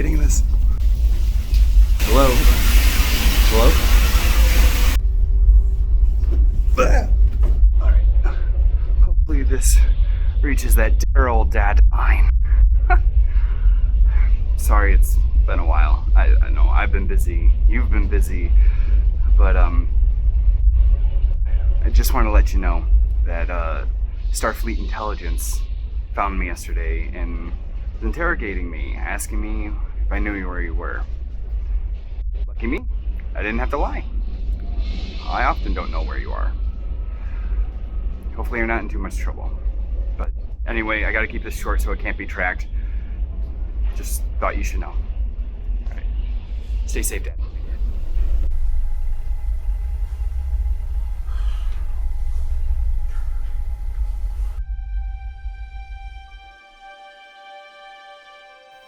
getting this. Hello? Hello? Alright. Hopefully this reaches that dear old dad of mine. Sorry, it's been a while. I know I've been busy. You've been busy. But, I just want to let you know that, Starfleet Intelligence found me yesterday and was interrogating me, asking me if I knew where you were. Lucky me, I didn't have to lie. I often don't know where you are. Hopefully you're not in too much trouble. But anyway, I gotta keep this short so it can't be tracked. Just thought you should know. Alright. Stay safe, Dad.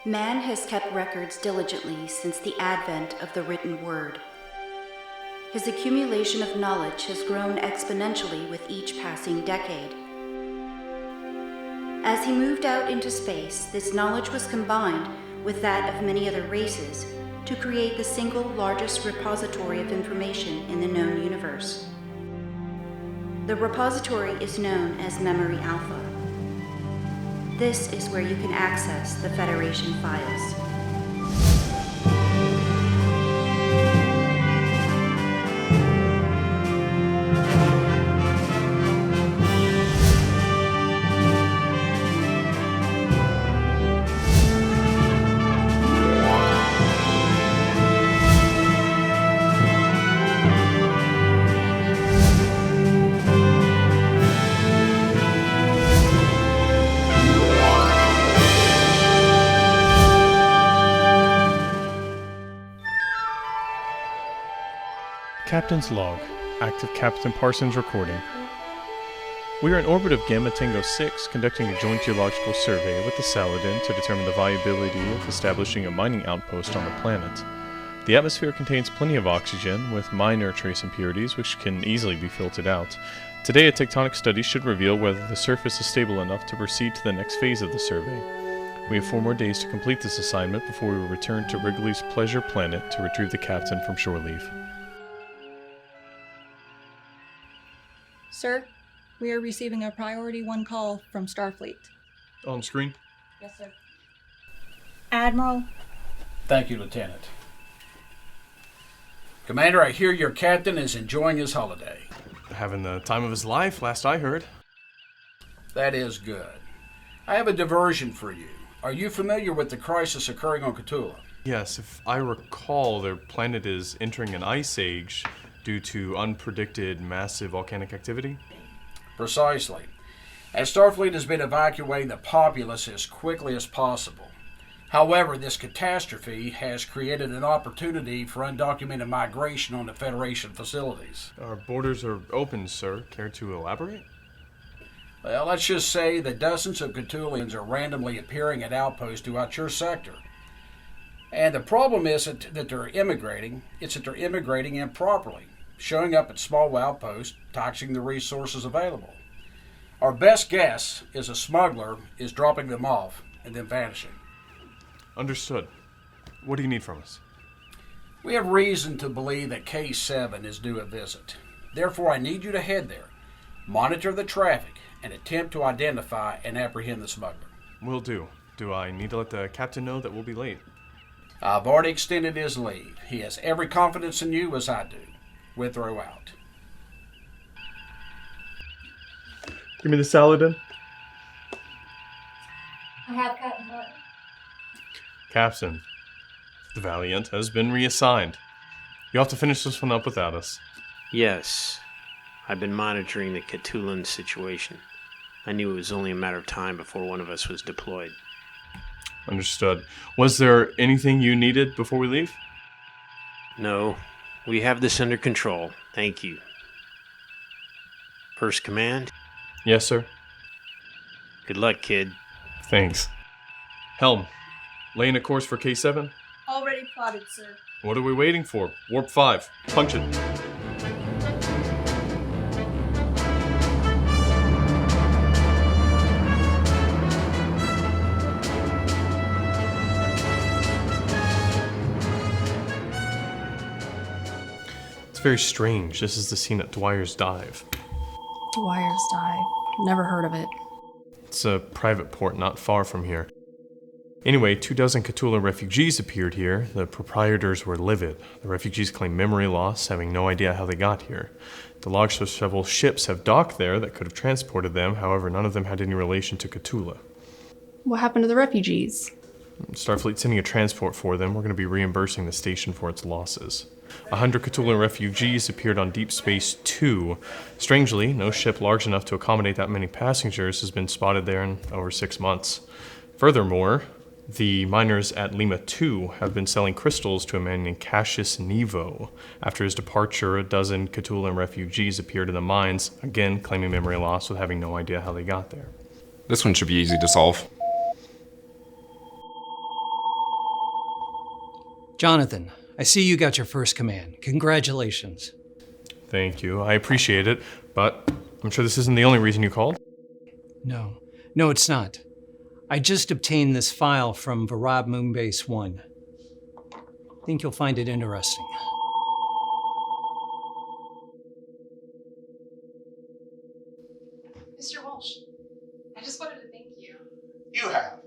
Man has kept records diligently since the advent of the written word. His accumulation of knowledge has grown exponentially with each passing decade. As he moved out into space, this knowledge was combined with that of many other races to create the single largest repository of information in the known universe. The repository is known as Memory Alpha. This is where you can access the Federation files. Captain's Log, active Captain Parsons recording. We are in orbit of Gamma Tango 6, conducting a joint geological survey with the Saladin to determine the viability of establishing a mining outpost on the planet. The atmosphere contains plenty of oxygen, with minor trace impurities which can easily be filtered out. Today, a tectonic study should reveal whether the surface is stable enough to proceed to the next phase of the survey. We have 4 more days to complete this assignment before we will return to Wrigley's Pleasure Planet to retrieve the captain from shore leave. Sir, we are receiving a Priority 1 call from Starfleet. On screen? Yes, sir. Admiral. Thank you, Lieutenant. Commander, I hear your captain is enjoying his holiday. Having the time of his life, last I heard. That is good. I have a diversion for you. Are you familiar with the crisis occurring on Cthulhu? Yes, if I recall, their planet is entering an ice age due to unpredicted massive volcanic activity? Precisely. As Starfleet has been evacuating the populace as quickly as possible. However, this catastrophe has created an opportunity for undocumented migration on the Federation facilities. Our borders are open, sir. Care to elaborate? Well, let's just say that dozens of Cthulhians are randomly appearing at outposts throughout your sector. And the problem isn't that they're immigrating, it's that they're immigrating improperly, showing up at small outposts, taxing the resources available. Our best guess is a smuggler is dropping them off and then vanishing. Understood. What do you need from us? We have reason to believe that K7 is due a visit. Therefore, I need you to head there, monitor the traffic, and attempt to identify and apprehend the smuggler. Will do. Do I need to let the captain know that we'll be late? I've already extended his leave. He has every confidence in you as I do. Withrow out. Give me the Saladin. I have Captain Martin. Captain, the Valiant has been reassigned. You'll have to finish this one up without us. Yes. I've been monitoring the Cthulhu situation. I knew it was only a matter of time before one of us was deployed. Understood. Was there anything you needed before we leave? No. We have this under control. Thank you. First Command? Yes, sir. Good luck, kid. Thanks. Helm, laying a course for K7? Already plotted, sir. What are we waiting for? Warp 5. Punch it. It's very strange. This is the scene at Dwyer's Dive. Dwyer's Dive. Never heard of it. It's a private port not far from here. Anyway, 24 Cthulhu refugees appeared here. The proprietors were livid. The refugees claim memory loss, having no idea how they got here. The log shows several ships have docked there that could have transported them, however, none of them had any relation to Cthulhu. What happened to the refugees? Starfleet's sending a transport for them. We're going to be reimbursing the station for its losses. 100 Cthulhu refugees appeared on Deep Space 2. Strangely, no ship large enough to accommodate that many passengers has been spotted there in over 6 months. Furthermore, the miners at Lima 2 have been selling crystals to a man named Cassius Nevo. After his departure, a dozen Cthulhu refugees appeared in the mines, again claiming memory loss with having no idea how they got there. This one should be easy to solve. Jonathan, I see you got your first command. Congratulations. Thank you. I appreciate it, but I'm sure this isn't the only reason you called. No, it's not. I just obtained this file from Varab Moonbase 1. Think you'll find it interesting. Mr. Walsh, I just wanted to thank you. You have.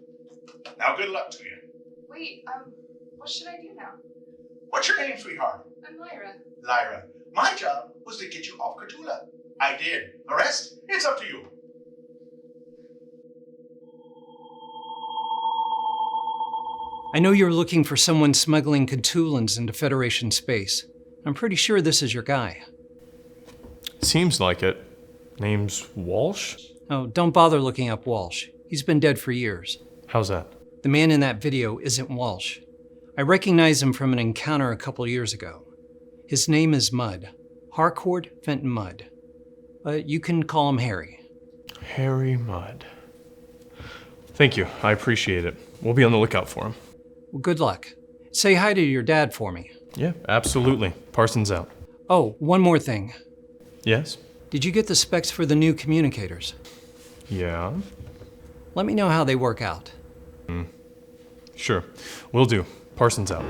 Now good luck to you. Wait, what should I do now? What's your name, sweetheart? I'm Lyra. Lyra. My job was to get you off Cthulhu. I did. The rest, it's up to you. I know you're looking for someone smuggling Cthulhans into Federation space. I'm pretty sure this is your guy. Seems like it. Name's Walsh? Oh, don't bother looking up Walsh. He's been dead for years. How's that? The man in that video isn't Walsh. I recognize him from an encounter a couple years ago. His name is Mudd. Harcourt Fenton Mudd. You can call him Harry. Harry Mudd. Thank you. I appreciate it. We'll be on the lookout for him. Well, good luck. Say hi to your dad for me. Yeah, absolutely. Parsons out. Oh, one more thing. Yes? Did you get the specs for the new communicators? Yeah? Let me know how they work out. Sure. Will do. Parsons out.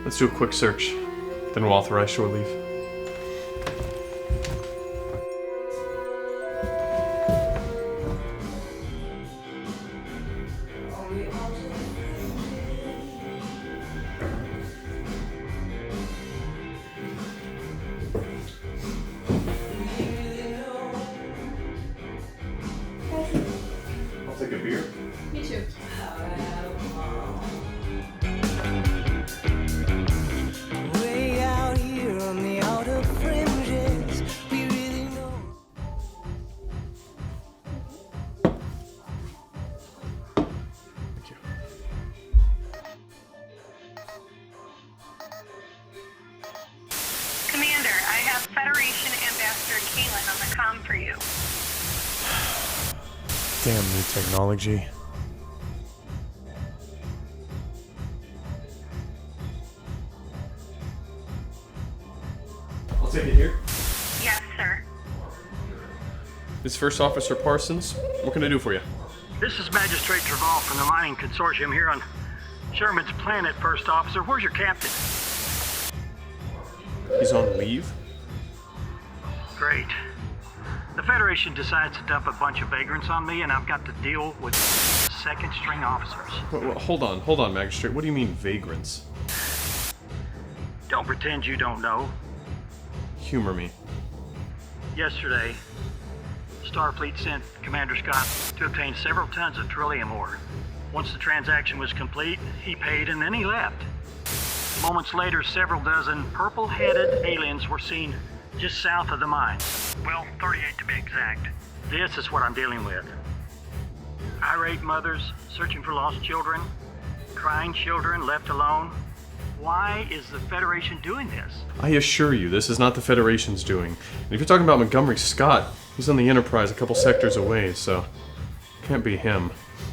Let's do a quick search, then we'll authorize shore leave. I'll take a beer. Me too. Thank you. Commander, I have Federation Ambassador Kalen on the comm for you. Damn new technology. I'll take it here. Yes, sir. This is First Officer Parsons. What can I do for you? This is Magistrate Traval from the Mining Consortium here on Sherman's planet, First Officer. Where's your captain? He's on leave? Great. The Federation decides to dump a bunch of vagrants on me, and I've got to deal with second-string officers. Well, hold on, Magistrate. What do you mean, vagrants? Don't pretend you don't know. Humor me. Yesterday, Starfleet sent Commander Scott to obtain several tons of Trillium ore. Once the transaction was complete, he paid and then he left. Moments later, several dozen purple-headed aliens were seen just south of the mines. Well, 38 to be exact. This is what I'm dealing with. Irate mothers searching for lost children, crying children left alone. Why is the Federation doing this? I assure you, this is not the Federation's doing. And if you're talking about Montgomery Scott, he's on the Enterprise a couple sectors away, so... Can't be him.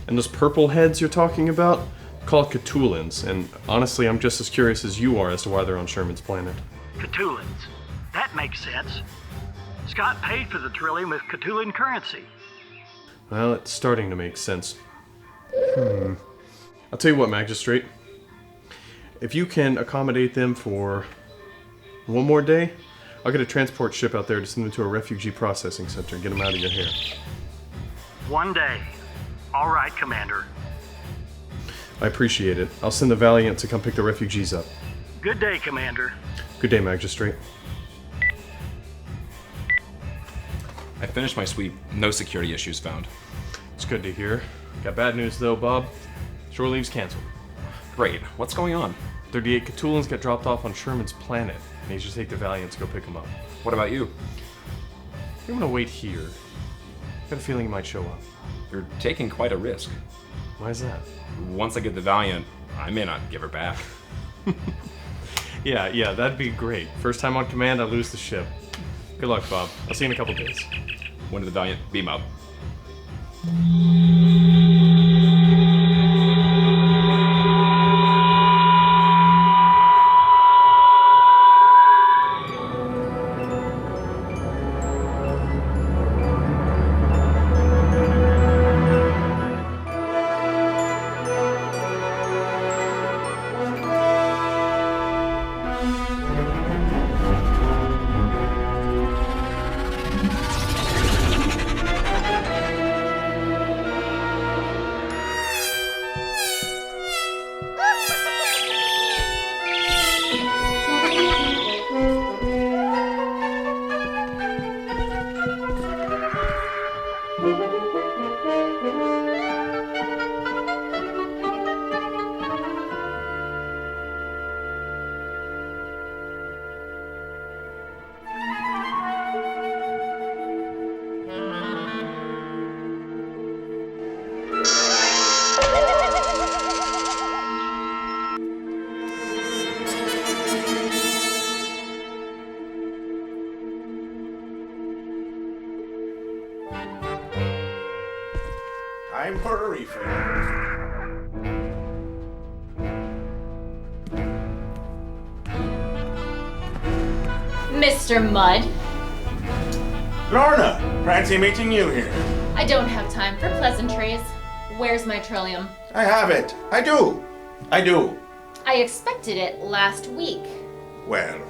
And those purple heads you're talking about? Called Cthulhans, and honestly, I'm just as curious as you are as to why they're on Sherman's planet. Cthulhans. That makes sense. Scott paid for the Trillium with Cthulhan currency. Well, it's starting to make sense. I'll tell you what, Magistrate. If you can accommodate them for one more day, I'll get a transport ship out there to send them to a refugee processing center and get them out of your hair. 1 day. All right, Commander. I appreciate it. I'll send the Valiant to come pick the refugees up. Good day, Commander. Good day, Magistrate. I finished my sweep. No security issues found. It's good to hear. Got bad news though, Bob. Shore leave's canceled. Great. What's going on? 38 Cthulhans got dropped off on Sherman's planet. And he should take the Valiant to go pick them up. What about you? I'm gonna wait here. Got a feeling he might show up. You're taking quite a risk. Why is that? Once I get the Valiant, I may not give her back. Yeah, that'd be great. First time on command, I lose the ship. Good luck, Bob. I'll see you in a couple days. When did the Valiant beam up? Time for a refill. Mr. Mudd. Lorna, fancy meeting you here. I don't have time for pleasantries. Where's my Trillium? I have it. I do. I expected it last week. Well,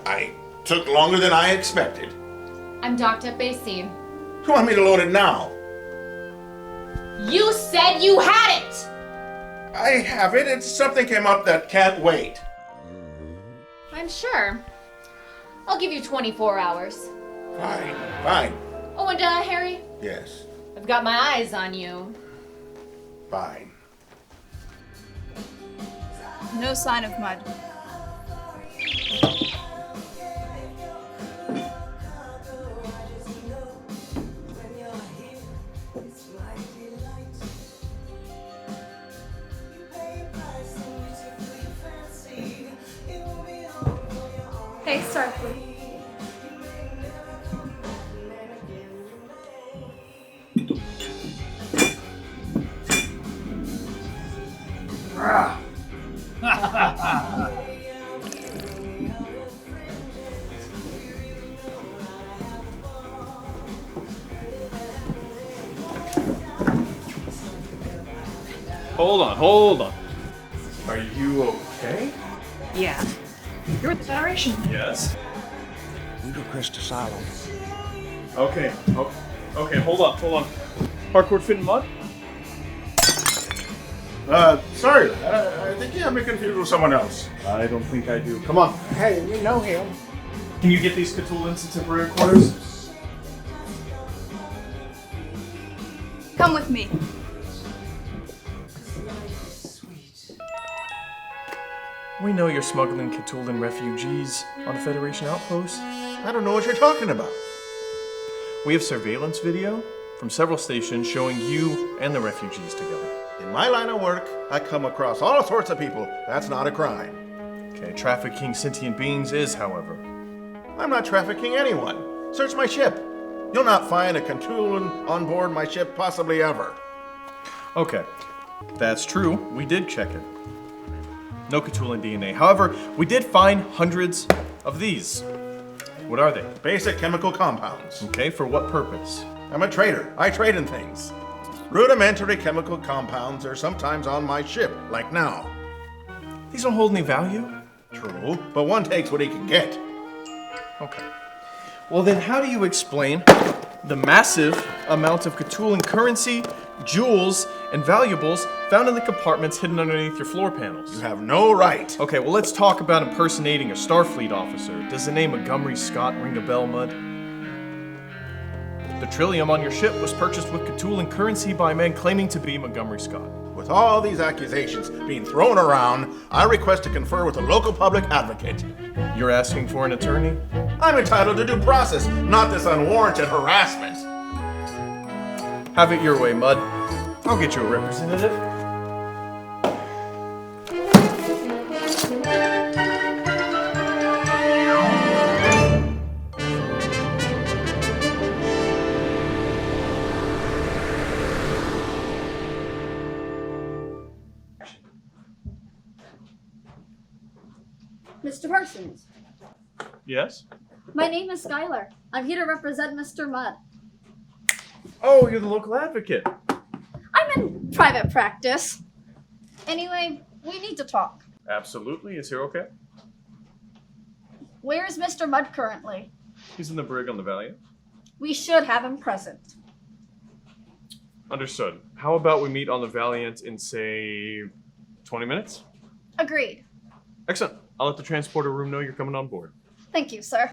I took longer than I expected. I'm docked at Base C. You want me to load it now? You said you had it! I have it. It's something came up that can't wait. I'm sure. I'll give you 24 hours. Fine. Oh, and Harry? Yes, I've got my eyes on you. fine. No sign of Mud. Hey, Starfleet. Hold on. Are you okay? Yeah. You're with the Federation. Yes. We request asylum. Okay, hold on. Harcourt Finn Mudd? Sorry, I think you have me confused with someone else. I don't think I do. Come on. Hey, we know him. Can you get these Cthulhans to temporary quarters? Come with me. We know you're smuggling Cthulhan refugees on a Federation outpost. I don't know what you're talking about. We have surveillance video from several stations showing you and the refugees together. In my line of work, I come across all sorts of people. That's not a crime. Okay, trafficking sentient beings is, however. I'm not trafficking anyone. Search my ship. You'll not find a Cthulhu on board my ship possibly ever. Okay, that's true. We did check it. No Cthulhu DNA. However, we did find hundreds of these. What are they? Basic chemical compounds. Okay, for what purpose? I'm a trader. I trade in things. Rudimentary chemical compounds are sometimes on my ship, like now. These don't hold any value? True, but one takes what he can get. Okay. Well then, how do you explain the massive amount of Cthulhu currency, jewels, and valuables found in the compartments hidden underneath your floor panels? You have no right. Okay, well let's talk about impersonating a Starfleet officer. Does the name Montgomery Scott ring a bell, Mud? The Trillium on your ship was purchased with Cthulhu currency by a man claiming to be Montgomery Scott. With all these accusations being thrown around, I request to confer with a local public advocate. You're asking for an attorney? I'm entitled to due process, not this unwarranted harassment. Have it your way, Mud. I'll get you a representative. Mr. Parsons. Yes? My name is Skylar. I'm here to represent Mr. Mudd. Oh, you're the local advocate. I'm in private practice. Anyway, we need to talk. Absolutely. Is he okay? Where is Mr. Mudd currently? He's in the brig on the Valiant. We should have him present. Understood. How about we meet on the Valiant in, say, 20 minutes? Agreed. Excellent. I'll let the transporter room know you're coming on board. Thank you, sir.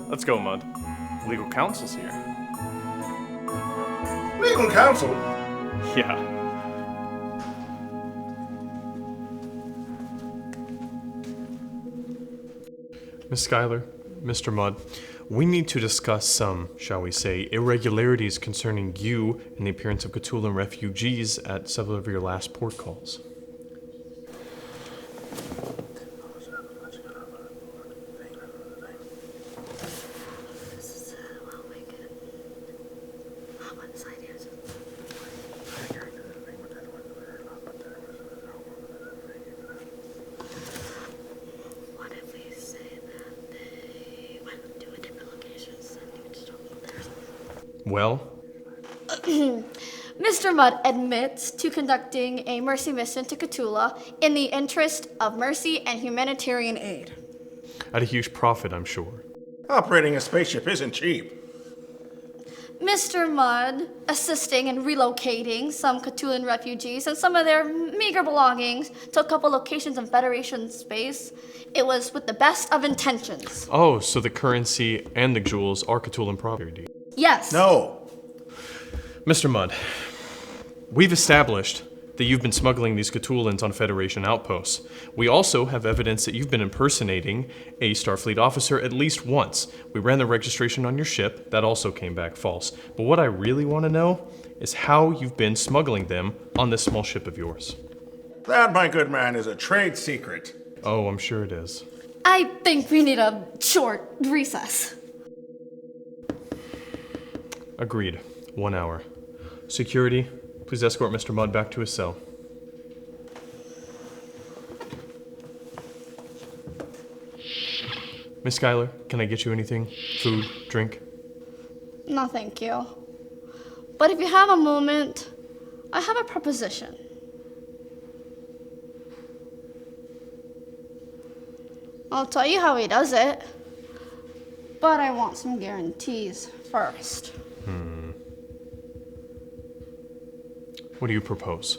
Let's go, Mud. Legal counsel's here. Legal counsel? Yeah. Miss Skylar, Mr. Mudd, we need to discuss some, shall we say, irregularities concerning you and the appearance of Cthulhu refugees at several of your last port calls. Well? Mr. Mudd admits to conducting a mercy mission to Cthulhu in the interest of mercy and humanitarian aid. At a huge profit, I'm sure. Operating a spaceship isn't cheap. Mr. Mudd assisting in relocating some Cthulhu refugees and some of their meager belongings to a couple locations in Federation space. It was with the best of intentions. Oh, so the currency and the jewels are Cthulhu property. Yes. No. Mr. Mudd, we've established that you've been smuggling these Cthulhans on Federation outposts. We also have evidence that you've been impersonating a Starfleet officer at least once. We ran the registration on your ship. That also came back false. But what I really want to know is how you've been smuggling them on this small ship of yours. That, my good man, is a trade secret. Oh, I'm sure it is. I think we need a short recess. Agreed. 1 hour. Security, please escort Mr. Mudd back to his cell. Miss Skylar, can I get you anything? Food, drink? No, thank you. But if you have a moment, I have a proposition. I'll tell you how he does it, but I want some guarantees first. What do you propose?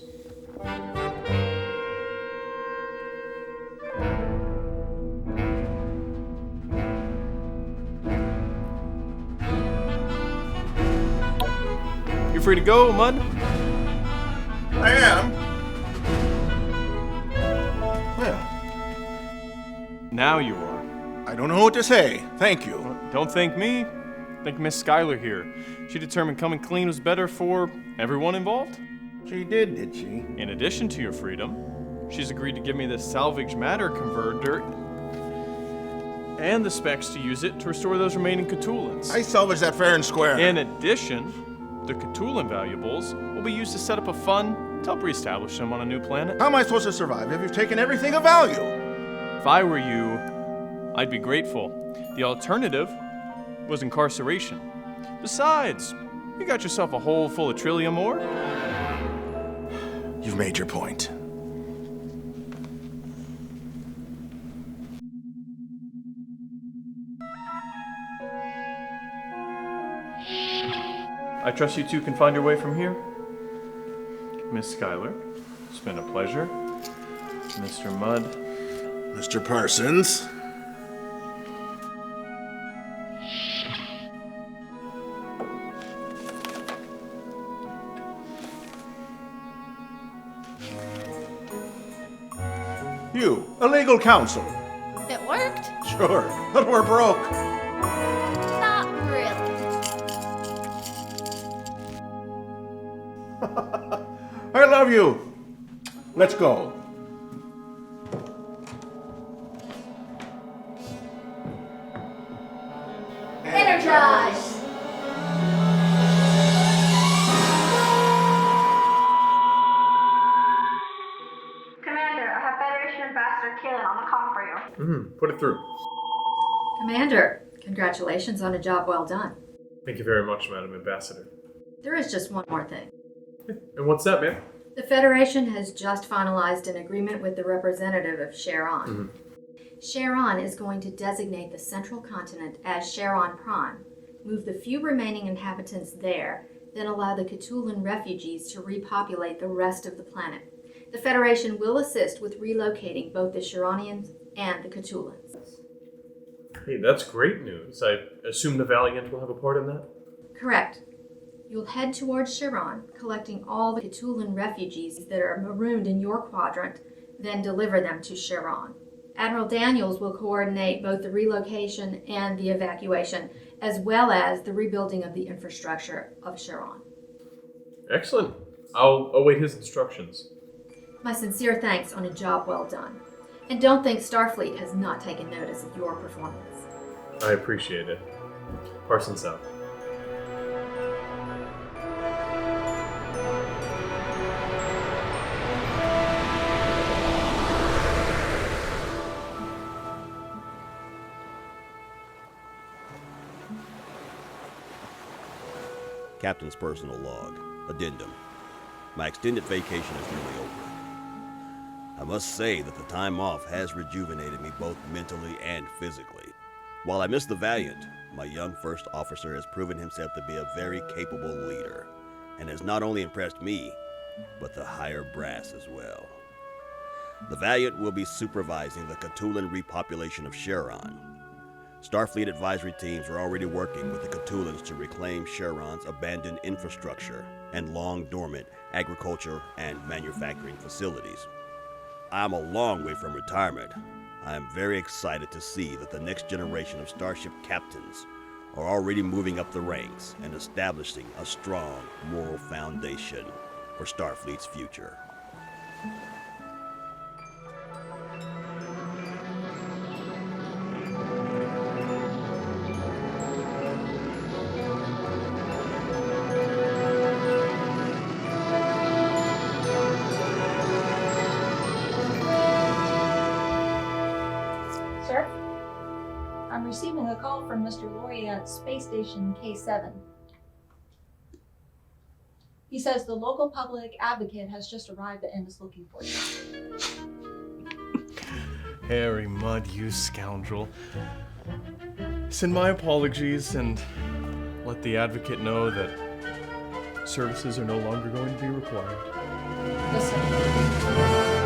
You free to go, Mudd? I am. Well. Now you are. I don't know what to say. Thank you. Don't thank me. think Miss Schuyler here. She determined coming clean was better for everyone involved? She did she? In addition to your freedom, she's agreed to give me this salvage matter converter and the specs to use it to restore those remaining Cthulhans. I salvaged that fair and square. In addition, the Cthulhan valuables will be used to set up a fund to help reestablish them on a new planet. How am I supposed to survive if you've taken everything of value? If I were you, I'd be grateful. The alternative was incarceration. Besides, you got yourself a hole full of trillium ore. You've made your point. I trust you two can find your way from here. Miss Schuyler, it's been a pleasure. Mr. Mudd. Mr. Parsons. You, a legal counsel. It worked? Sure, but we're broke. Not really. I love you. Let's go. Energize! Commander, I have Federation Ambassador Kaylin on the call for you. Put it through. Commander, congratulations on a job well done. Thank you very much, Madam Ambassador. There is just one more thing. And what's that, ma'am? The Federation has just finalized an agreement with the representative of Charon. Charon is going to designate the central continent as Charon Prime, move the few remaining inhabitants there, then allow the Cthulhan refugees to repopulate the rest of the planet. The Federation will assist with relocating both the Charonians and the Cthulhans. Hey, that's great news. I assume the Valiant will have a part in that? Correct. You'll head towards Charon, collecting all the Cthulhan refugees that are marooned in your quadrant, then deliver them to Charon. Admiral Daniels will coordinate both the relocation and the evacuation, as well as the rebuilding of the infrastructure of Charon. Excellent. I'll await his instructions. My sincere thanks on a job well done. And don't think Starfleet has not taken notice of your performance. I appreciate it. Parsons out. Captain's personal log. Addendum. My extended vacation is nearly over. I must say that the time off has rejuvenated me both mentally and physically. While I miss the Valiant, my young first officer has proven himself to be a very capable leader, and has not only impressed me, but the higher brass as well. The Valiant will be supervising the Cthulhan repopulation of Charon. Starfleet advisory teams are already working with the Cthulhans to reclaim Charon's abandoned infrastructure and long-dormant agriculture and manufacturing facilities. I am a long way from retirement. I am very excited to see that the next generation of Starship captains are already moving up the ranks and establishing a strong moral foundation for Starfleet's future. Sir? I'm receiving a call from Mr. Laurie at Space Station K7. He says the local public advocate has just arrived and is looking for you. Harry Mudd, you scoundrel. Send my apologies and let the advocate know that services are no longer going to be required. Listen.